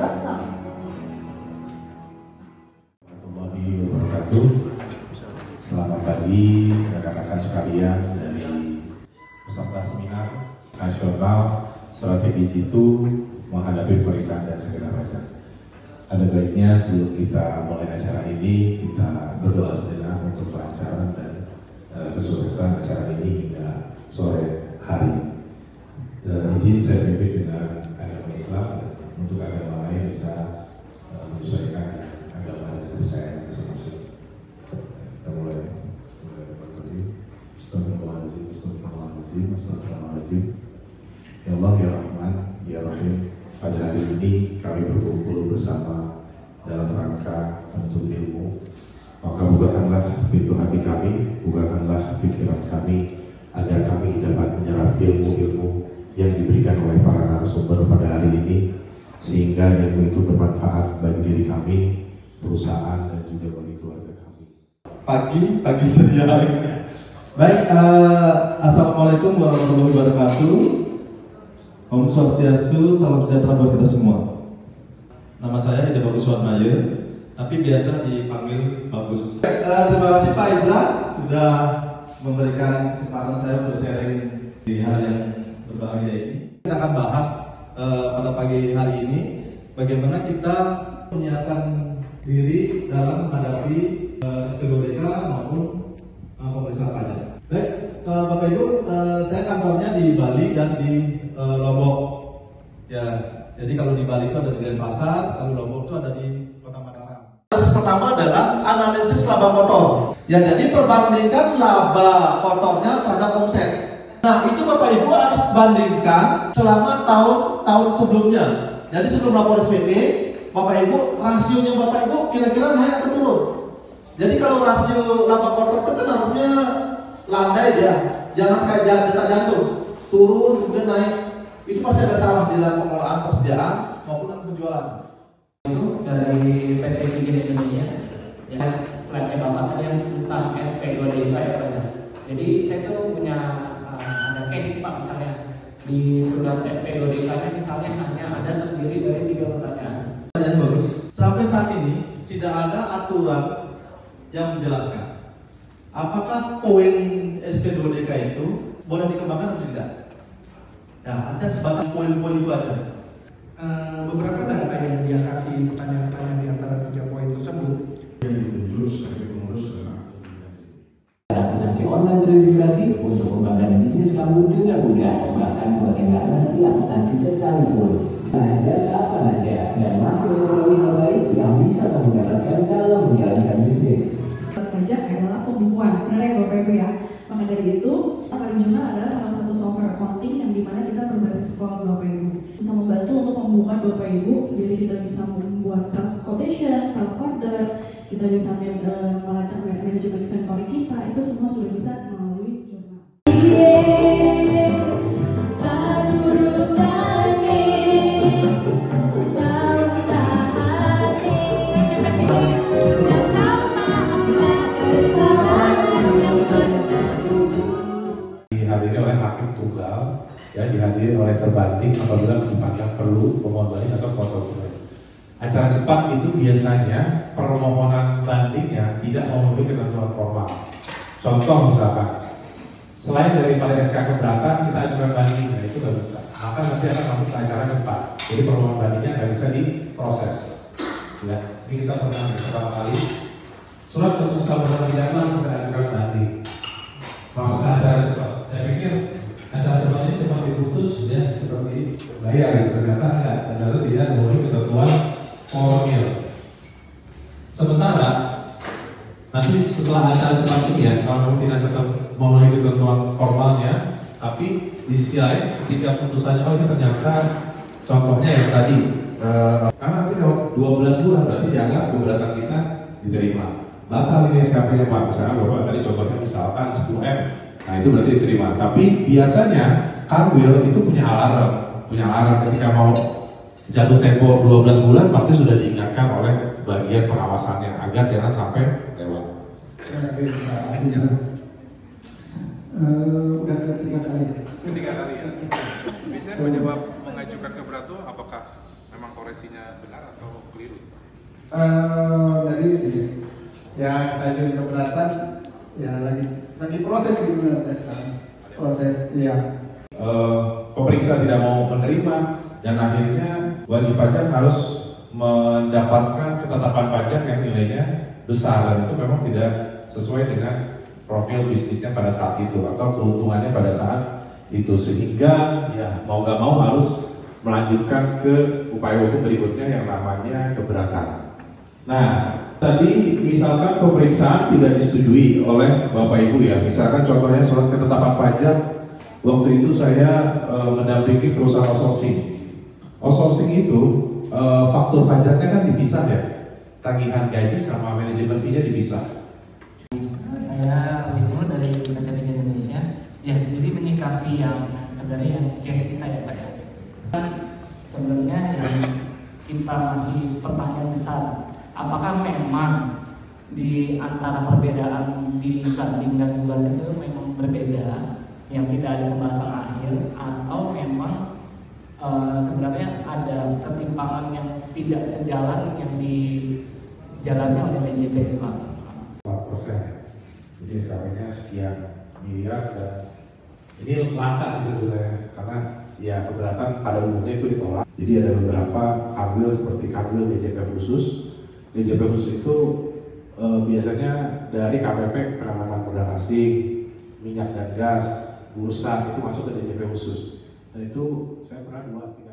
datang. Warahmatullahi wabarakatuh. Selamat pagi rekan-rekan sekalian dari peserta seminar nasional strategi jitu menghadapi pemeriksaan dan segala macam. Ada baiknya sebelum kita mulai acara ini kita berdoa sejenak untuk kelancaran dan kesuksesan acara ini hingga sore hari. Izin saya pimpin dengan agama Islam, untuk agama lain bisa menyesuaikan agama dan kepercayaan masing-masing. Kita mulai. Astagfirullahaladzim, astagfirullahaladzim, astagfirullahaladzim. Ya Allah, ya Rahman, ya Rahim. Pada hari ini kami berkumpul bersama dalam rangka menuntut ilmu. Maka bukakanlah pintu hati kami, bukakanlah pikiran kami, agar kami dapat menyerap ilmu-ilmu yang diberikan oleh para narasumber pada hari ini, sehingga ilmu itu bermanfaat bagi diri kami, perusahaan, dan juga bagi keluarga kami. Pagi ceria. Baik, assalamualaikum warahmatullahi wabarakatuh. Om Swastiastu, salam sejahtera buat kita semua. Nama saya Ida Bagus Warmaya, tapi biasa dipanggil Bagus. Terima kasih Pak Indra sudah memberikan kesempatan saya untuk sharing di hal yang berbahaya ini. Kita akan bahas pada pagi hari ini bagaimana kita menyiapkan diri dalam menghadapi SK2DK maupun pemeriksaan pajak. Baik, Bapak Ibu, saya kantornya di Bali dan di Lombok. Ya, jadi kalau di Bali itu ada di Denpasar, kalau Lombok itu ada di Kota Mataram. Proses pertama adalah analisis laba kotor. Ya, jadi perbandingkan laba kotornya terhadap omset. Nah, itu Bapak Ibu harus bandingkan selama tahun-tahun sebelumnya. Jadi sebelum lapor SPP, Bapak Ibu, rasionya Bapak Ibu kira-kira naik atau turun? Jadi kalau rasio laba kotor itu kan harusnya landai ya, jangan kayak detak jantung, turun kemudian naik. Itu pasti ada salah di dalam pengelolaan persediaan maupun dalam penjualan. Dari PT Pijin Indonesia, ya slide Bapak tadi yang tentang SP2DK ya Pak. Jadi saya tuh punya ada case Pak, misalnya di surat SP2DK-nya misalnya hanya ada terdiri dari 3 pertanyaan. Pertanyaan bagus. Sampai saat ini tidak ada aturan yang menjelaskan apakah poin SP2DK itu boleh dikembangkan atau tidak. Ya, ada sebatas poin-poin itu aja. Beberapa data yang dia kasih pertanyaan-pertanyaan di antara 3 poin tersebut Yang ditunjuk sebagai pengurus Akuntansi online terintegrasi untuk mengembangkan bisnis kamu dengan mudah, bahkan buat yang nggak ngerti akuntansi sekalipun. Belajar kapan aja dan masih teknologi terbaik yang bisa kamu dapatkan dalam menjalankan bisnis. Pajak adalah pembukuan, benar ya Bapak Ibu ya. Maka dari itu, Palinjurnal adalah salah satu software accounting yang dimana kita berbasis sekolah Bapak Ibu. Bisa membantu untuk membuka Bapak Ibu, jadi kita bisa membuat sales quotation, sales order, kita bisa melacak manajemen inventory kita, itu semua sudah bisa melalui jurnal. Dihadiri oleh hakim tunggal, ya, dihadiri oleh terbanding apabila dipandang perlu pemohon banding atau kuasa hukum. Acara cepat itu biasanya permohonan bandingnya tidak memenuhi ketentuan formal. Contoh misalkan, selain daripada SK keberatan kita ajukan banding, nah itu nggak bisa. Maka nanti akan masuk ke acara cepat. Jadi permohonan bandingnya nggak bisa diproses. Ya, ini kita pernah pertama kali surat keputusan pidana kita ajukan banding. Masuk ke acara cepat. Saya pikir acara cepatnya cepat diputus, ya, cepat dibayar. Ternyata enggak. Ternyata tidak memenuhi ketentuan formil. Sementara nanti setelah acara cepat ini ya, kalau tidak tetap memenuhi ketentuan formalnya, tapi di sisi lain ketika putusannya ini ternyata contohnya yang tadi, karena nanti kalau 12 bulan berarti dianggap keberatan kita diterima. Batal ini SKP-nya Pak, misalnya Bapak tadi contohnya misalkan 10M, nah itu berarti diterima. Tapi biasanya Kanwil itu punya alarm ketika mau jatuh tempo 12 bulan pasti sudah diingatkan oleh bagian pengawasannya agar jangan sampai lewat. terima kasih Pak. Udah ketiga kali. Ketiga kali ya. Biasanya penyebab mengajukan keberatan apakah memang ekspresinya benar atau keliru? Jadi ini, ya kita ajuin keberatan, ya lagi proses gitu ya sekarang. Proses, iya. Pemeriksa tidak mau menerima dan akhirnya wajib pajak harus mendapatkan ketetapan pajak yang nilainya besar dan itu memang tidak sesuai dengan profil bisnisnya pada saat itu atau keuntungannya pada saat itu, sehingga ya mau gak mau harus melanjutkan ke upaya hukum berikutnya yang namanya keberatan. Nah, tadi misalkan pemeriksaan tidak disetujui oleh Bapak Ibu ya, misalkan contohnya surat ketetapan pajak, waktu itu saya mendampingi perusahaan outsourcing. Outsourcing itu faktur pajaknya kan dipisah ya, tagihan gaji sama manajemen fee-nya dipisah. Saya Wisnu dari PT Pijen Indonesia. Ya, jadi menyikapi yang sebenarnya yang case kita ya Pak ya. Sebenarnya yang kita masih pertanyaan besar, apakah memang di antara perbedaan dibanding dan bulan itu memang berbeda, yang tidak ada pembahasan akhir, atau memang sebenarnya ada ketimpangan yang tidak sejalan yang dijalannya oleh DJP Pak? 4%. Jadi SKP-nya sekian miliar dan ini langka sih sebenarnya karena ya keberatan pada umumnya itu ditolak. Jadi ada beberapa kambil seperti kambil DJP khusus. DJP khusus itu biasanya dari KPP penanaman modal asing, minyak dan gas, bursa itu masuk ke DJP khusus. Dan itu saya pernah 2-3